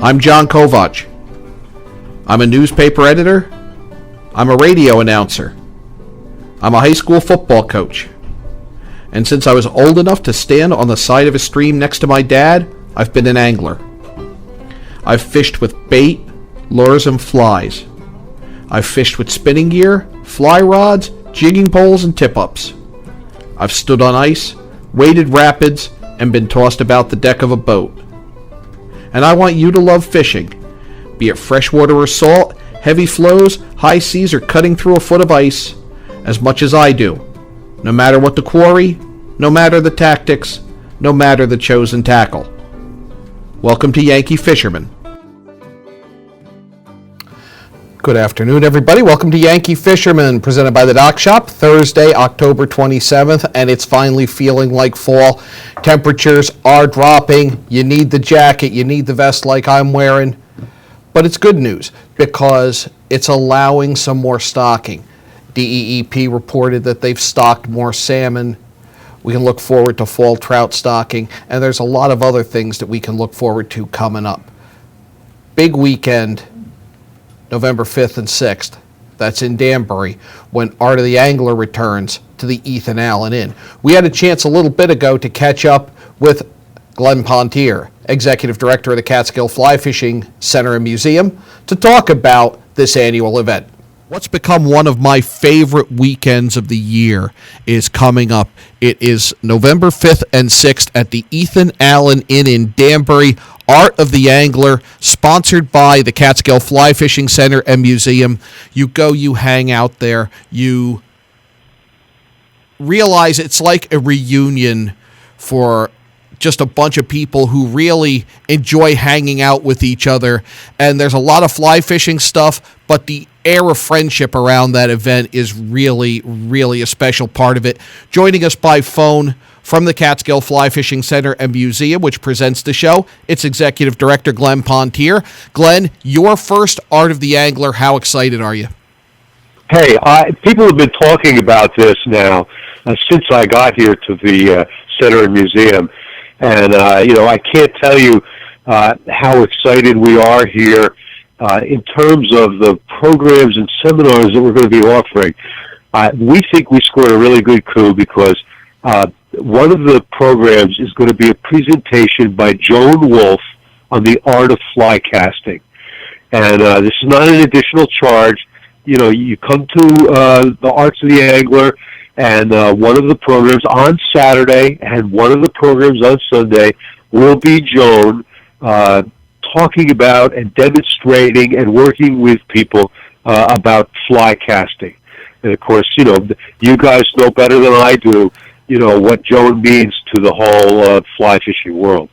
I'm John Kovach. I'm a newspaper editor. I'm a radio announcer. I'm a high school football coach. And since I was old enough to stand on the side of a stream next to my dad, I've been an angler. I've fished with bait, lures, and flies. I've fished with spinning gear, fly rods, jigging poles, and tip-ups. I've stood on ice, waded rapids, and been tossed about the deck of a boat. And I want you to love fishing, be it freshwater or salt, heavy flows, high seas, or cutting through a foot of ice, as much as I do, no matter what the quarry, no matter the tactics, no matter the chosen tackle. Welcome to Yankee Fisherman. Good afternoon, everybody. Welcome to Yankee Fisherman, presented by the Dock Shop, Thursday, October 27th, and it's finally feeling like fall. Temperatures are dropping. You need the jacket. You need the vest like I'm wearing. But it's good news because it's allowing some more stocking. DEEP reported that they've stocked more salmon. We can look forward to fall trout stocking, and there's a lot of other things that we can look forward to coming up. Big weekend, November 5th and 6th. That's in Danbury, when Art of the Angler returns to the Ethan Allen Inn. We had a chance a little bit ago to catch up with Glenn Pontier, Executive Director of the Catskill Fly Fishing Center and Museum, to talk about this annual event. What's become one of my favorite weekends of the year is coming up. It is November 5th and 6th at the Ethan Allen Inn in Danbury. Art of the Angler, sponsored by the Catskill Fly Fishing Center and Museum. You go, you hang out there, you realize it's like a reunion for just a bunch of people who really enjoy hanging out with each other. And there's a lot of fly fishing stuff, but the air of friendship around that event is really, really a special part of it. Joining us by phone from the Catskill Fly Fishing Center and Museum, which presents the show, it's Executive Director Glenn Pontier. Glenn, your first Art of the Angler, how excited are you? Hey, people have been talking about this now since I got here to the Center and Museum. And, I can't tell you how excited we are here in terms of the programs and seminars that we're going to be offering. We think we scored a really good coup because one of the programs is going to be a presentation by Joan Wolfe on the art of fly casting. And this is not an additional charge. You come to the Arts of the Angler, and one of the programs on Saturday and one of the programs on Sunday will be Joan talking about and demonstrating and working with people about fly casting. And, of course, you guys know better than I do, what Joan means to the whole fly fishing world.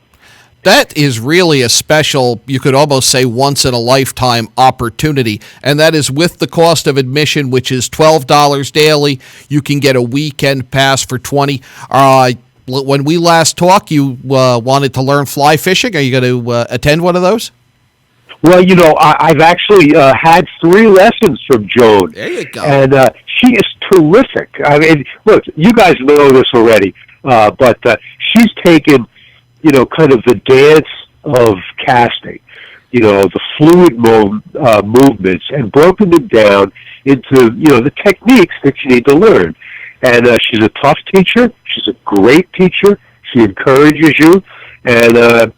That is really a special, you could almost say once-in-a-lifetime opportunity, and that is with the cost of admission, which is $12 daily. You can get a weekend pass for $20. When we last talked, you wanted to learn fly fishing. Are you going to attend one of those? Well, I've actually had 3 lessons from Joan. There you go. And she is terrific. I mean, look, you guys know this already, but she's taken kind of the dance of casting, the fluid movements, and broken them down into, the techniques that you need to learn. And she's a tough teacher. She's a great teacher. She encourages you. And,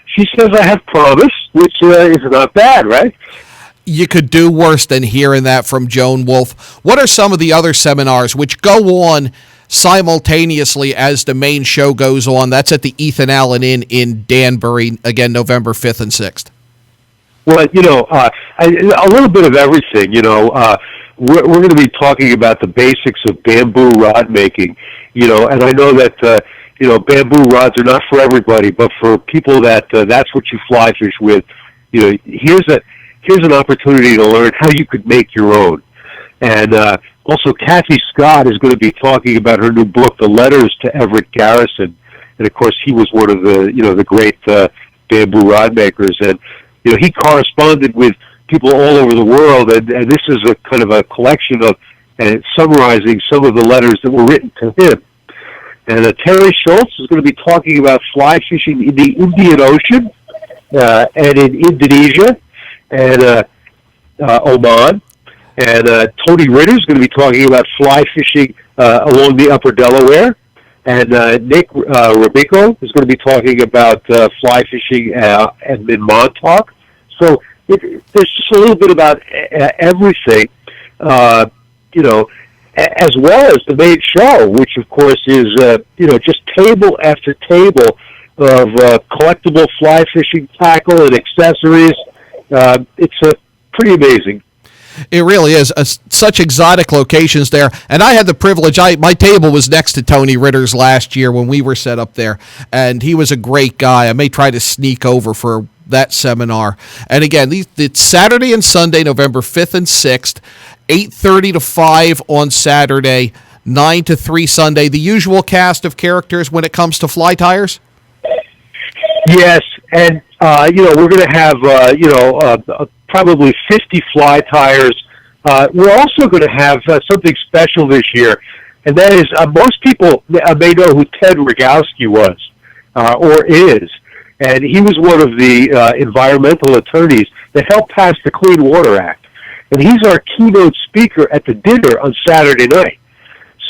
she says, I have promise, which is not bad, right? You could do worse than hearing that from Joan Wolfe. What are some of the other seminars which go on simultaneously as the main show goes on? That's at the Ethan Allen Inn in Danbury, again, November 5th and 6th. Well, a little bit of everything. We're going to be talking about the basics of bamboo rod making, and I know that, bamboo rods are not for everybody, but for people that that's what you fly fish with, here's an opportunity to learn how you could make your own. And also, Kathy Scott is going to be talking about her new book, The Letters to Everett Garrison. And, of course, he was one of the great bamboo rod makers. And, he corresponded with people all over the world. And this is a kind of a collection of, and it's summarizing some of the letters that were written to him. And Terry Schultz is going to be talking about fly fishing in the Indian Ocean. and in Indonesia and Oman. And Tony Ritter's going to be talking about fly fishing along the upper Delaware. And Nick Rabico is going to be talking about fly fishing in Montauk. So there's just a little bit about everything, as well as the main show, which of course is, just table after table of collectible fly fishing tackle and accessories. It's pretty amazing. It really is. Such exotic locations there. And I had the privilege, my table was next to Tony Ritter's last year when we were set up there. And he was a great guy. I may try to sneak over for that seminar. And again, it's Saturday and Sunday, November 5th and 6th, 8:30 to 5 on Saturday, 9 to 3 Sunday. The usual cast of characters when it comes to fly tires? Yes, and we're going to have probably 50 fly tires. We're also going to have something special this year, and that is most people may know who Ted Rogowski was or is, and he was one of the environmental attorneys that helped pass the Clean Water Act, and he's our keynote speaker at the dinner on Saturday night.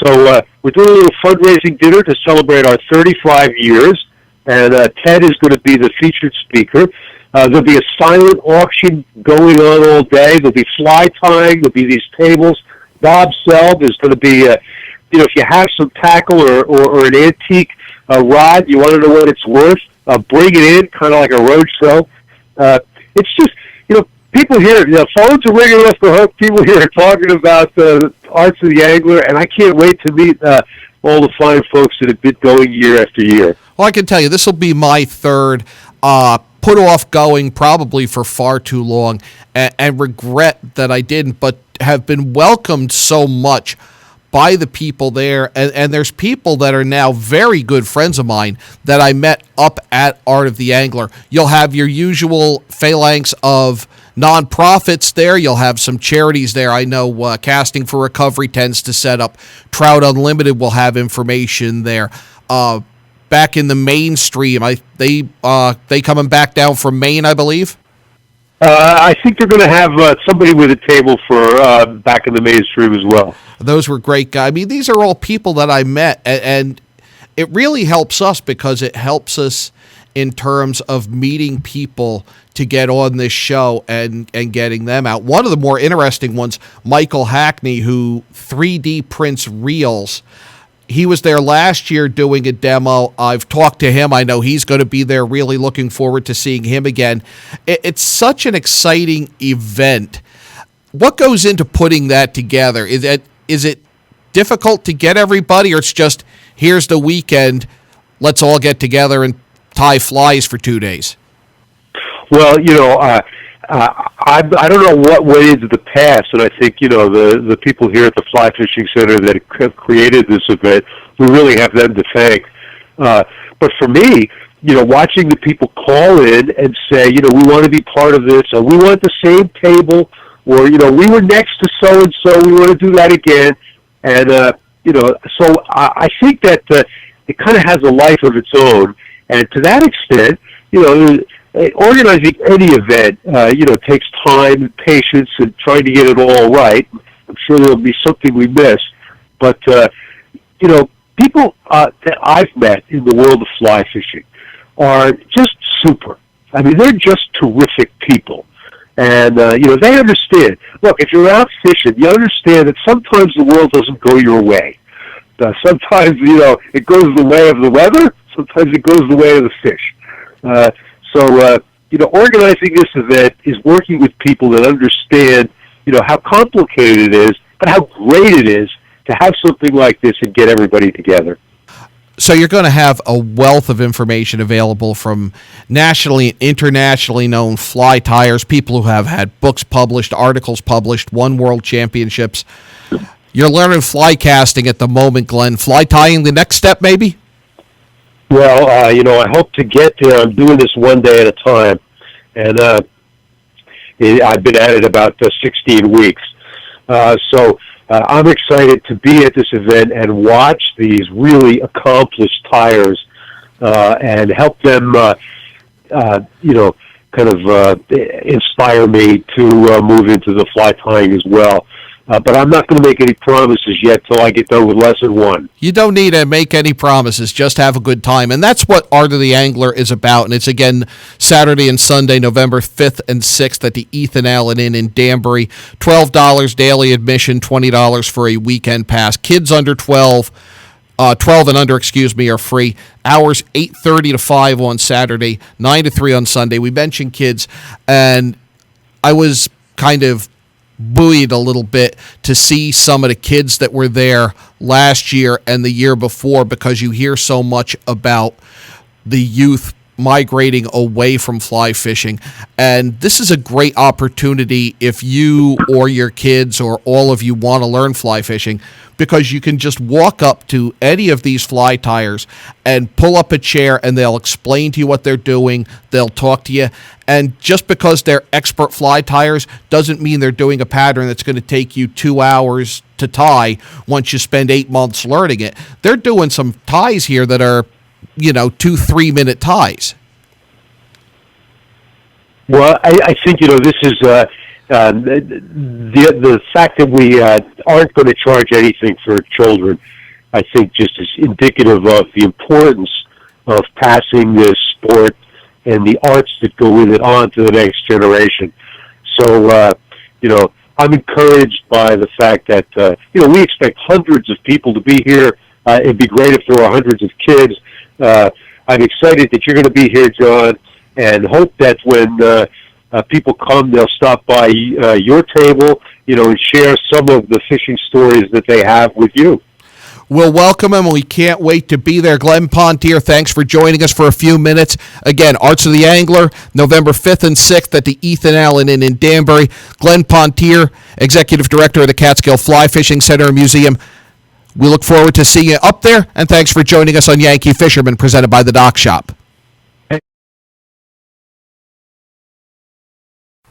So we're doing a little fundraising dinner to celebrate our 35 years. And Ted is going to be the featured speaker. There'll be a silent auction going on all day. There'll be fly tying. There'll be these tables. Bob Selb is going to be, if you have some tackle or an antique rod, you want to know what it's worth, bring it in, kind of like a road show. It's just, people here, phones are ringing off the hook. People here are talking about the arts of the angler, and I can't wait to meet all the fine folks that have been going year after year. Well, I can tell you, this will be my third, put off going probably for far too long, and regret that I didn't, but have been welcomed so much by the people there. And there's people that are now very good friends of mine that I met up at Art of the Angler. You'll have your usual phalanx of nonprofits there. You'll have some charities there. I know Casting for Recovery tends to set up. Trout Unlimited will have information there. Back in the mainstream, they coming back down from Maine, I believe. I think they're going to have somebody with a table for back in the mainstream as well. Those were great guys. I mean, these are all people that I met, and it really helps us because it helps us in terms of meeting people to get on this show and getting them out. One of the more interesting ones, Michael Hackney, who 3D prints reels. He was there last year doing a demo. I've talked to him. I know he's going to be there. Really looking forward to seeing him again. It's such an exciting event. What goes into putting that together? Is it difficult to get everybody, or it's just, here's the weekend, let's all get together and tie flies for 2 days? Well, I don't know what went into the past, and I think, the people here at the Fly Fishing Center that have created this event, we really have them to thank. But for me, watching the people call in and say, we want to be part of this, or we want the same table, or, we were next to so-and-so, we want to do that again. And, so I think that it kind of has a life of its own. And to that extent, organizing any event, takes time and patience and trying to get it all right. I'm sure there'll be something we miss. But, people that I've met in the world of fly fishing are just super. I mean, they're just terrific people. And, they understand. Look, if you're out fishing, you understand that sometimes the world doesn't go your way. Sometimes, it goes the way of the weather. Sometimes it goes the way of the fish. So, organizing this event is working with people that understand, how complicated it is, but how great it is to have something like this and get everybody together. So you're going to have a wealth of information available from nationally and internationally known fly tyers, people who have had books published, articles published, won world championships. You're learning fly casting at the moment, Glenn. Fly tying the next step, maybe? Well, I hope to get there. I'm doing this one day at a time. And I've been at it about 16 weeks. So I'm excited to be at this event and watch these really accomplished tyers and help them, kind of inspire me to move into the fly tying as well. But I'm not going to make any promises yet till I get done with lesson 1. You don't need to make any promises. Just have a good time. And that's what Art of the Angler is about. And it's, again, Saturday and Sunday, November 5th and 6th at the Ethan Allen Inn in Danbury. $12 daily admission, $20 for a weekend pass. Kids under 12 and under, are free. Hours 8:30 to 5 on Saturday, 9 to 3 on Sunday. We mentioned kids, and I was kind of buoyed a little bit to see some of the kids that were there last year and the year before, because you hear so much about the youth migrating away from fly fishing. And this is a great opportunity if you or your kids or all of you want to learn fly fishing, because you can just walk up to any of these fly tyers and pull up a chair and they'll explain to you what they're doing. They'll talk to you. And just because they're expert fly tyers doesn't mean they're doing a pattern that's going to take you 2 hours to tie once you spend 8 months learning it. They're doing some ties here that are 2-3 minute ties. Well, I think, this is the fact that we aren't going to charge anything for children, I think just is indicative of the importance of passing this sport and the arts that go with it on to the next generation. So, I'm encouraged by the fact that, we expect hundreds of people to be here. It'd be great if there were hundreds of kids. I'm excited that you're going to be here, John, and hope that when people come, they'll stop by your table, and share some of the fishing stories that they have with you. We'll welcome them. We can't wait to be there. Glenn Pontier, thanks for joining us for a few minutes. Again, Arts of the Angler, November 5th and 6th at the Ethan Allen Inn in Danbury. Glenn Pontier, Executive Director of the Catskill Fly Fishing Center and Museum. We look forward to seeing you up there, and thanks for joining us on Yankee Fisherman, presented by the Dock Shop.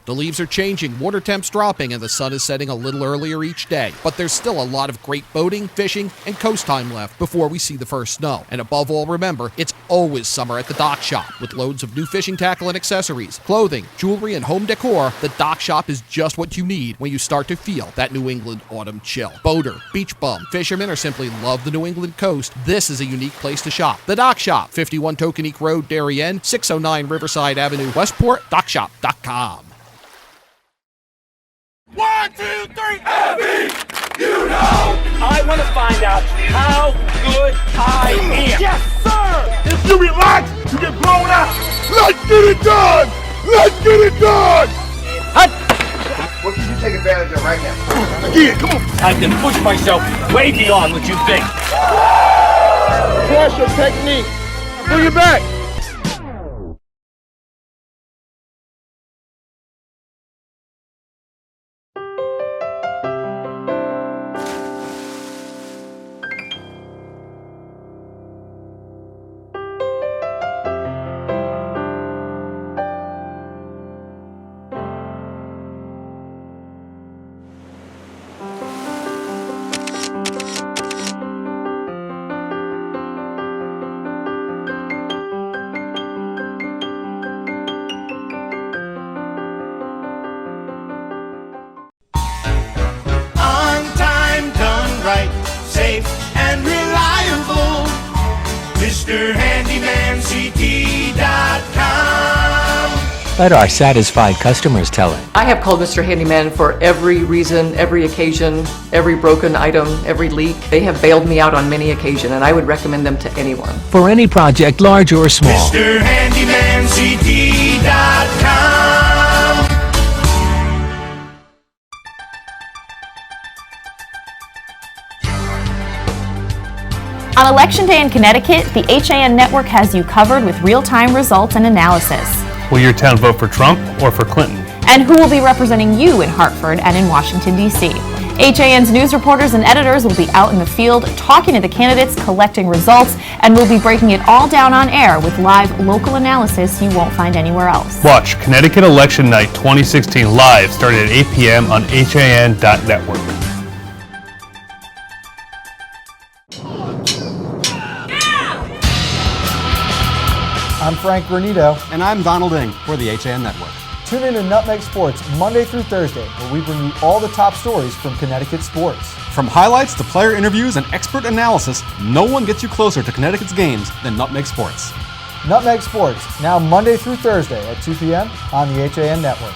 The leaves are changing, water temps dropping, and the sun is setting a little earlier each day. But there's still a lot of great boating, fishing, and coast time left before we see the first snow. And above all, remember, it's always summer at the Dock Shop. With loads of new fishing tackle and accessories, clothing, jewelry, and home decor, the Dock Shop is just what you need when you start to feel that New England autumn chill. Boater, beach bum, fisherman, or simply love the New England coast, this is a unique place to shop. The Dock Shop, 51 Tokenique Road, Darien, 609 Riverside Avenue, Westport, dockshop.com. 1, 2, 3, Abby, I want to find out how good I am. Yes, sir! If you relax, you get blown out. Let's get it done! Let's get it done! What can you take advantage of right now? Again, come on. I can push myself way beyond what you think. Pressure technique. Bring it back. Let our satisfied customers tell it. I have called Mr. Handyman for every reason, every occasion, every broken item, every leak. They have bailed me out on many occasions, and I would recommend them to anyone. For any project, large or small. MrHandymanCT.com. On Election Day in Connecticut, the HAN network has you covered with real-time results and analysis. Will your town vote for Trump or for Clinton? And who will be representing you in Hartford and in Washington, D.C.? HAN's news reporters and editors will be out in the field talking to the candidates, collecting results, and we'll be breaking it all down on air with live local analysis you won't find anywhere else. Watch Connecticut Election Night 2016 live starting at 8 p.m. on HAN.network. I'm Frank Granito. And I'm Donald Ing for the HAN Network. Tune in to Nutmeg Sports Monday through Thursday, where we bring you all the top stories from Connecticut sports. From highlights to player interviews and expert analysis, no one gets you closer to Connecticut's games than Nutmeg Sports. Nutmeg Sports, now Monday through Thursday at 2 p.m. on the HAN Network.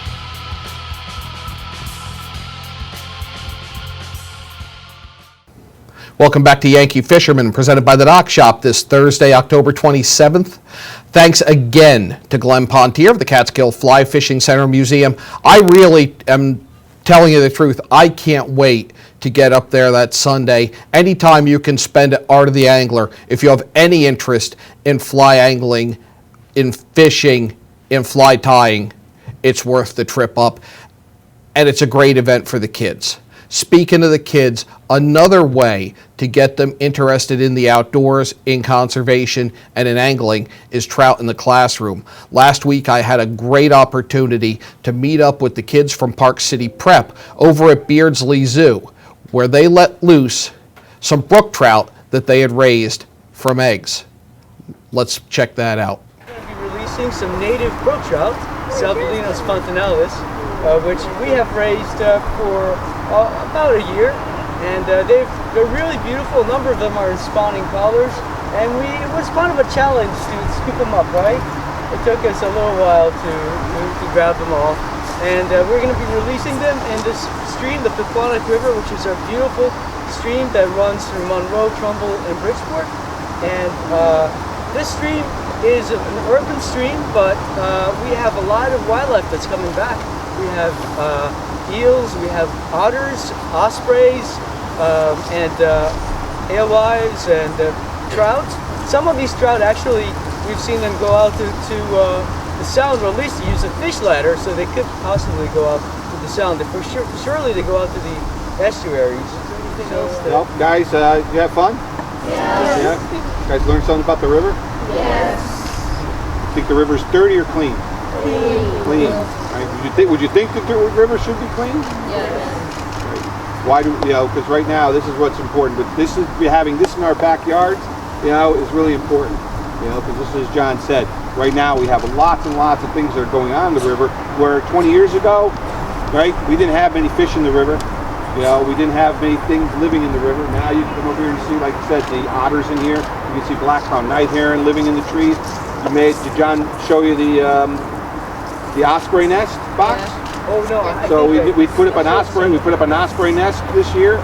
Welcome back to Yankee Fisherman, presented by the Dock Shop this Thursday, October 27th. Thanks again to Glenn Pontier of the Catskill Fly Fishing Center Museum. I really am telling you the truth. I can't wait to get up there that Sunday. Anytime you can spend at Art of the Angler, if you have any interest in fly angling, in fishing, in fly tying, it's worth the trip up. And it's a great event for the kids. Speaking of the kids, another way to get them interested in the outdoors, in conservation, and in angling is Trout in the Classroom. Last week I had a great opportunity to meet up with the kids from Park City Prep over at Beardsley Zoo, where they let loose some brook trout that they had raised from eggs. Let's check that out. We're going to be releasing some native brook trout, Salvelinos fontinalis, which we have raised for about a year, and they're really beautiful. A number of them are in spawning collars, and it was kind of a challenge to scoop them up, right? It took us a little while to grab them all, and we're going to be releasing them in this stream, the Pequannock River, which is a beautiful stream that runs through Monroe, Trumbull, and Bridgeport. And this stream is an urban stream, but we have a lot of wildlife that's coming back. We have eels, we have otters, ospreys, and alewives, and trout. Some of these trout, actually, we've seen them go out to the sound, or at least to use a fish ladder, so they could possibly go out to the sound. Surely they go out to the estuaries. Anything else? Well, guys, you have fun? Yes. Yeah. You guys learn something about the river? Yes. Think the river's dirty or clean? Clean. Right. Would you think that the river should be clean? Yes. Right. Why do because right now this is what's important. But having this in our backyards, is really important. Because just as John said, right now we have lots and lots of things that are going on in the river. Where 20 years ago, right, we didn't have many fish in the river. We didn't have many things living in the river. Now you can come over here and see, like I said, the otters in here. You can see black-crowned night heron living in the trees. Did John show you the osprey nest box? Yeah. Oh no! So we put up an osprey. We put up an osprey nest this year.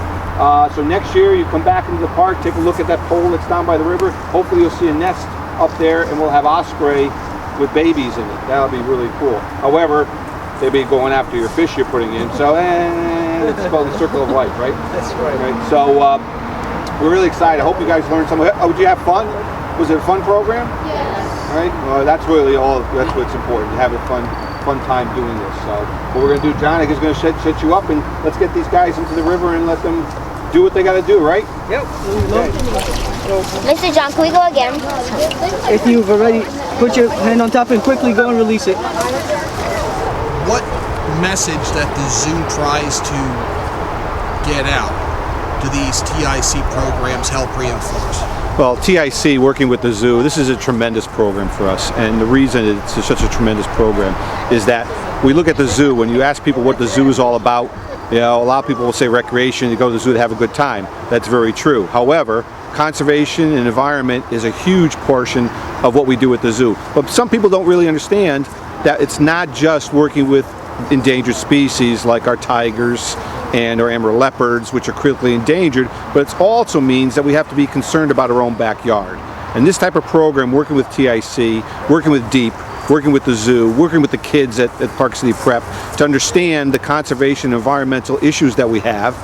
So next year you come back into the park, take a look at that pole that's down by the river. Hopefully you'll see a nest up there, and we'll have osprey with babies in it. That'll be really cool. However, they'll be going after your fish you're putting in. So it's called the circle of life, right? That's right. So we're really excited. I hope you guys learned something. Did you have fun? Was it a fun program? Yes. All right. Well, that's really all. That's what's important. To have a fun time doing this. So what we're going to do, John, is going to set you up, and let's get these guys into the river and let them do what they got to do, right? Yep. Okay. Mr. John, can we go again? If you've already put your hand on top and quickly go and release it. What message that the zoo tries to get out do these TIC programs help reinforce? Well, TIC, working with the zoo, this is a tremendous program for us. And the reason it's such a tremendous program is that we look at the zoo. When you ask people what the zoo is all about, a lot of people will say recreation, you go to the zoo to have a good time. That's very true. However, conservation and environment is a huge portion of what we do at the zoo. But some people don't really understand that it's not just working with endangered species like our tigers and our amaretto leopards, which are critically endangered, but it also means that we have to be concerned about our own backyard. And this type of program, working with TIC, working with DEEP, working with the zoo, working with the kids at Park City Prep to understand the conservation and environmental issues that we have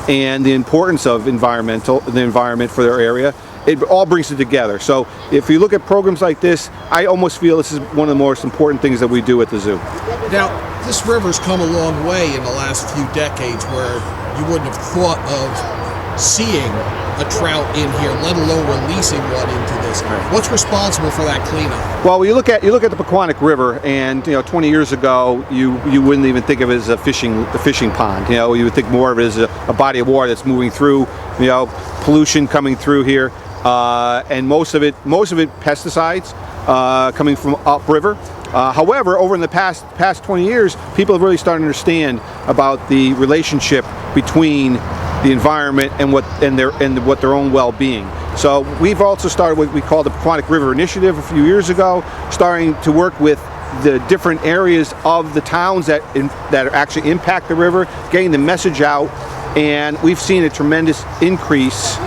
and the importance of the environment for their area, it all brings it together. So if you look at programs like this, I almost feel this is one of the most important things that we do at the zoo. Now, this river's come a long way in the last few decades where you wouldn't have thought of seeing a trout in here, let alone releasing one into this. What's responsible for that cleanup? Well, you look at the Pequannock River, and 20 years ago, you wouldn't even think of it as a fishing pond. You would think more of it as a body of water that's moving through. Pollution coming through here, and most of it pesticides. coming from upriver. However, over in the past 20 years, people have really started to understand about the relationship between the environment and what their own well-being. So we've also started what we call the Aquatic River Initiative a few years ago, starting to work with the different areas of the towns that actually impact the river, getting the message out, and we've seen a tremendous increase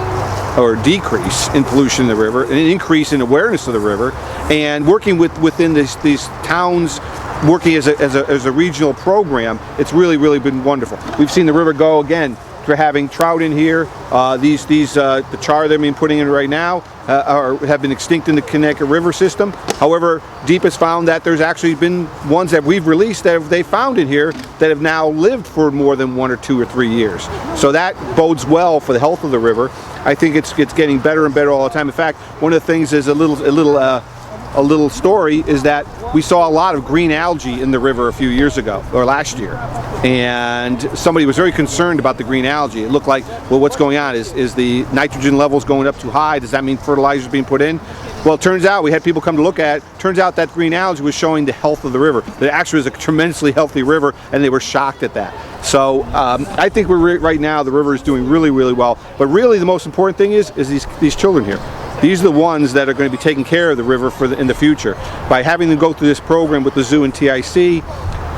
or decrease in pollution in the river, an increase in awareness of the river, and working within these towns, working as a regional program. It's really been wonderful. We've seen the river go again. We're having trout in here. The char they're being putting in right now have been extinct in the Connecticut River system. However, DEEP has found that there's actually been ones that we've released that they found in here that have now lived for more than 1 or 2 or 3 years. So that bodes well for the health of the river. I think it's getting better and better all the time. In fact, one of the things is a little story is that we saw a lot of green algae in the river a few years ago, or last year, and somebody was very concerned about the green algae. It looked like, well, what's going on? Is the nitrogen levels going up too high? Does that mean fertilizer is being put in? Well, it turns out, we had people come to look at it, turns out that green algae was showing the health of the river. That it actually was a tremendously healthy river, and they were shocked at that. So I think right now the river is doing really well, but really the most important thing is these children here. These are the ones that are going to be taking care of the river in the future. By having them go through this program with the zoo and TIC,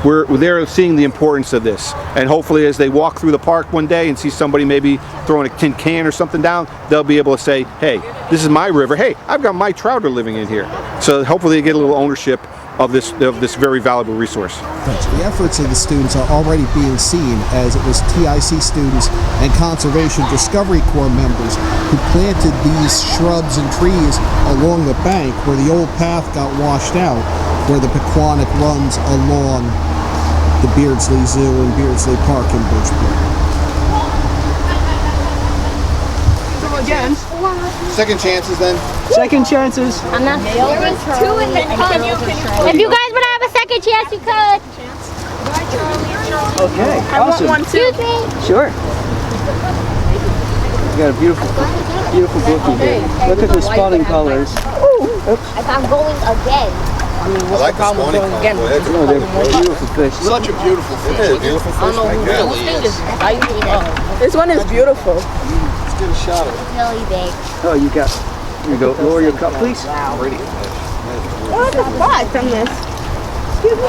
they're seeing the importance of this. And hopefully as they walk through the park one day and see somebody maybe throwing a tin can or something down, they'll be able to say, hey, this is my river. Hey, I've got my trout are living in here. So hopefully they get a little ownership of this very valuable resource. The efforts of the students are already being seen, as it was TIC students and Conservation Discovery Corps members who planted these shrubs and trees along the bank where the old path got washed out, where the Pequannock runs along the Beardsley Zoo and Beardsley Park in Bridgeport. Again. Second chances then? Second chances. I'm not sure. There was 2 in the cup. If you guys want to have a second chance, you could. Okay, awesome. I want 1 too. Sure. You got a beautiful bookie here. Look at the spawning colors. If I'm going again. I like the spawning again. No, they're beautiful fish. Such a beautiful fish. It is a beautiful fish. It really is. This one is beautiful. Let's get a shot of it. It's really big. Oh, here you go. Lower your cup, please. What the fuck from this?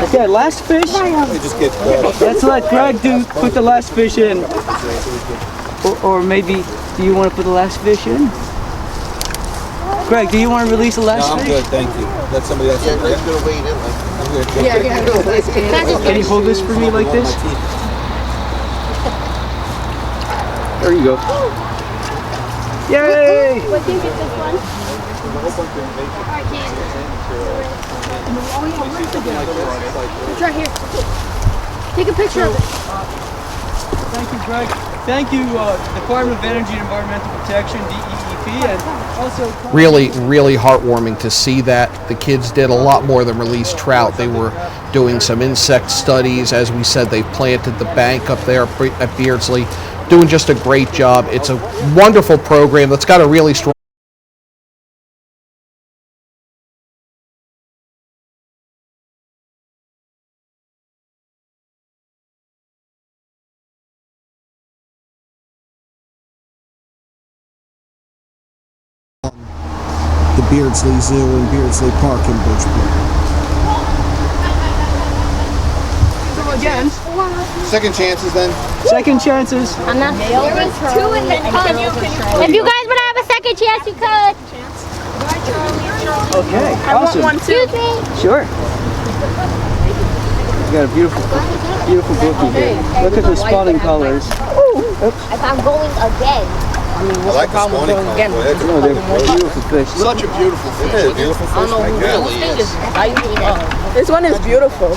Okay, last fish. Let's let Greg put the last fish in. Or maybe, do you want to put the last fish in? Greg, do you want to release the last fish? No, I'm good, thank you. Let somebody else in. Greg's going to wait in. I'm good. Yeah. Can you hold this for me like this? There you go. Yay! What do you get this one? It's right here. Take a picture of it. Thank you, Greg. Thank you, Department of Energy and Environmental Protection, DEEP, and also... Really heartwarming to see that. The kids did a lot more than release trout. They were doing some insect studies. As we said, they planted the bank up there at Beardsley. Doing just a great job. It's a wonderful program that's got a really strong the Beardsley Zoo and Beardsley Park in Bridgeport. Again. Second chances then? Second chances. I'm not sure. There was 2 in the cup. If you guys want to have a second chance, you could. Okay, I awesome. want 1 too. Sure. You got a beautiful bookie here. Look at the spawning colors. If I'm going again. I like the spawning colors. No, they're beautiful fish. Such a beautiful fish. It is a beautiful fish. It really is. This one is beautiful.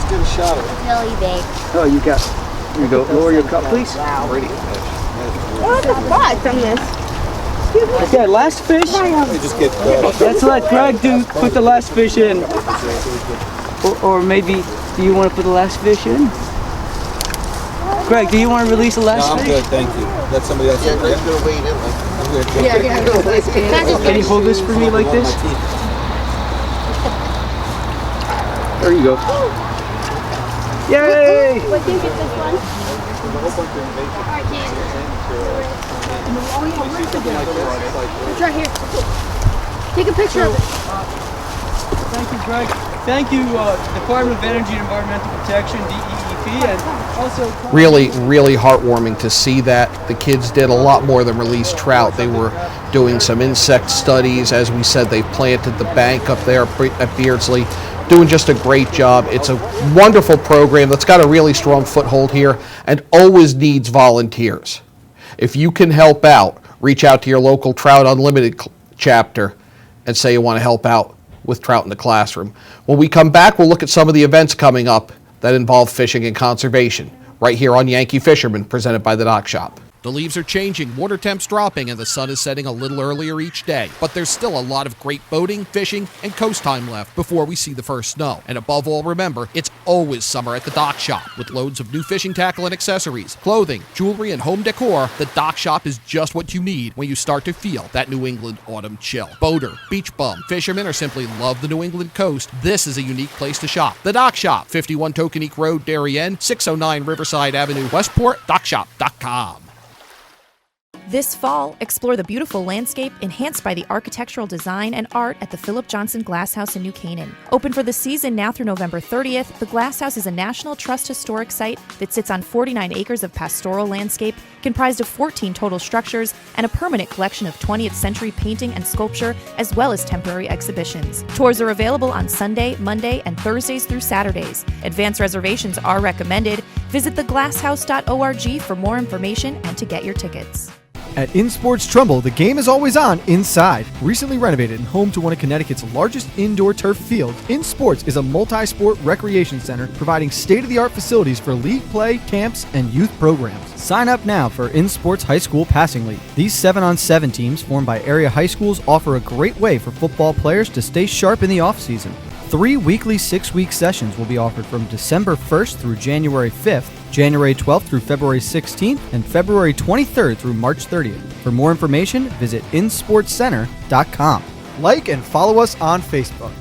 Let's get a shot of it. It's really big. Oh, here you go. Lower your cup, please. What the fuck from this? Okay, last fish. Let's let Greg put the last fish in. Or maybe, do you want to put the last fish in? Greg, do you want to release the last fish? No, I'm good, thank you. Let somebody else in. Greg's going to wait in. I'm good. Can you hold this for me like this? There you go. Yay! Wait, can you get this one? Alright, kid. Oh yeah, where's the gun? It's right here. Take a picture of it. Thank you, Greg. Thank you, Department of Energy and Environmental Protection, DEEP, and also... Really, really heartwarming to see that. The kids did a lot more than release trout. They were doing some insect studies. As we said, they planted the bank up there at Beardsley, doing just a great job. It's a wonderful program that's got a really strong foothold here and always needs volunteers. If you can help out, reach out to your local Trout Unlimited chapter and say you want to help out with trout in the classroom. When we come back, we'll look at some of the events coming up that involve fishing and conservation, right here on Yankee Fisherman, presented by the Dock Shop. The leaves are changing, water temps dropping, and the sun is setting a little earlier each day. But there's still a lot of great boating, fishing, and coast time left before we see the first snow. And above all, remember, it's always summer at the Dock Shop. With loads of new fishing tackle and accessories, clothing, jewelry, and home decor, the Dock Shop is just what you need when you start to feel that New England autumn chill. Boater, beach bum, fisherman, or simply love the New England coast, this is a unique place to shop. The Dock Shop, 51 Tokenique Road, Darien, 609 Riverside Avenue, Westport, dockshop.com. This fall, explore the beautiful landscape enhanced by the architectural design and art at the Philip Johnson Glass House in New Canaan. Open for the season now through November 30th, the Glass House is a National Trust historic site that sits on 49 acres of pastoral landscape, comprised of 14 total structures, and a permanent collection of 20th century painting and sculpture, as well as temporary exhibitions. Tours are available on Sunday, Monday, and Thursdays through Saturdays. Advance reservations are recommended. Visit theglasshouse.org for more information and to get your tickets. At InSports Trumbull, the game is always on inside. Recently renovated and home to one of Connecticut's largest indoor turf fields, InSports is a multi-sport recreation center providing state-of-the-art facilities for league play, camps, and youth programs. Sign up now for InSports High School Passing League. These 7-on-7 teams formed by area high schools offer a great way for football players to stay sharp in the off-season. 3 weekly 6-week sessions will be offered from December 1st through January 5th, January 12th through February 16th, and February 23rd through March 30th. For more information, visit insportscenter.com. Like and follow us on Facebook.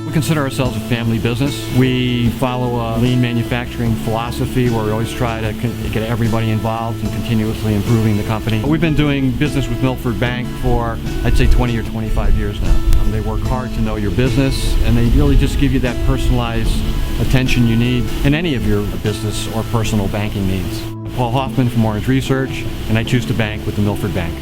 We consider ourselves a family business. We follow a lean manufacturing philosophy where we always try to get everybody involved and continuously improving the company. We've been doing business with Milford Bank for, I'd say, 20 or 25 years now. They work hard to know your business, and they really just give you that personalized attention you need in any of your business or personal banking needs. I'm Paul Hoffman from Orange Research, and I choose to bank with the Milford Bank.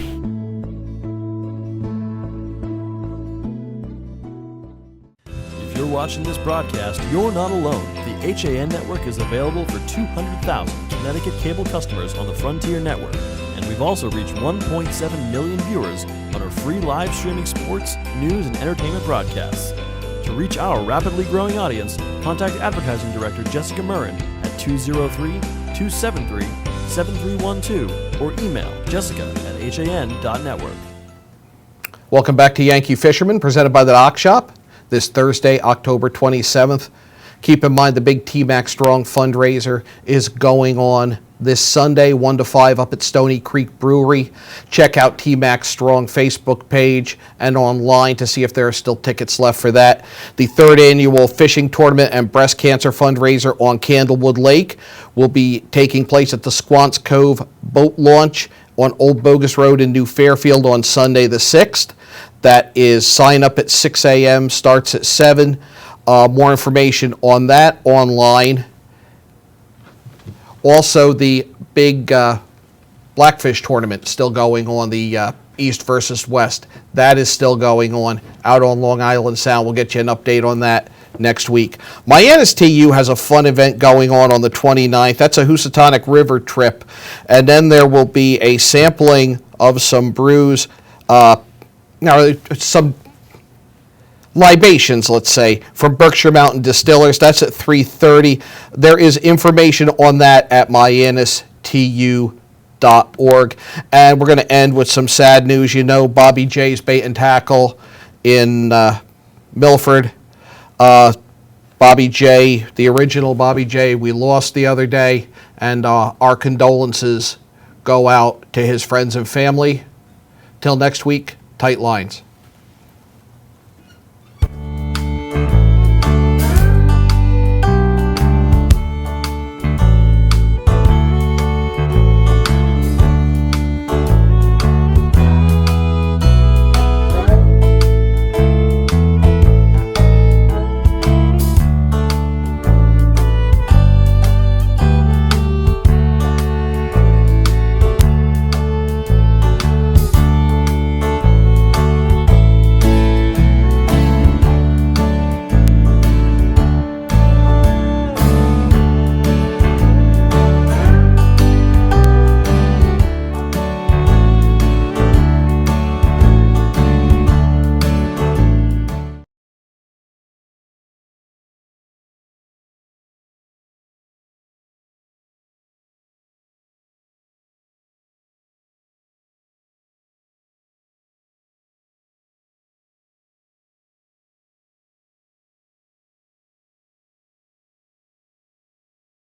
If you're watching this broadcast, you're not alone. The HAN network is available for 200,000 Connecticut cable customers on the Frontier network. And we've also reached 1.7 million viewers on our free live streaming sports, news, and entertainment broadcasts. To reach our rapidly growing audience, contact Advertising Director Jessica Murrin at 203-273-7312 or email jessica@han.network. Welcome back to Yankee Fisherman, presented by the Dock Shop. This Thursday, October 27th. Keep in mind the big T-Max Strong fundraiser is going on this Sunday, 1 to 5 up at Stony Creek Brewery. Check out T-Max Strong Facebook page and online to see if there are still tickets left for that. The third annual fishing tournament and breast cancer fundraiser on Candlewood Lake will be taking place at the Squan's Cove Boat Launch on Old Bogus Road in New Fairfield on Sunday the 6th. That is sign up at 6 a.m., starts at 7. More information on that online. Also, the big Blackfish tournament still going on, the East versus West. That is still going on out on Long Island Sound. We'll get you an update on that next week. Mianus TU has a fun event going on the 29th. That's a Housatonic River trip. And then there will be a sampling of some brews, some libations, let's say, from Berkshire Mountain Distillers. That's at 3:30. There is information on that at mianistu.org. And we're going to end with some sad news. You know, Bobby J's Bait and Tackle in Milford. Bobby J, the original Bobby J, we lost the other day, and our condolences go out to his friends and family. Till next week, tight lines.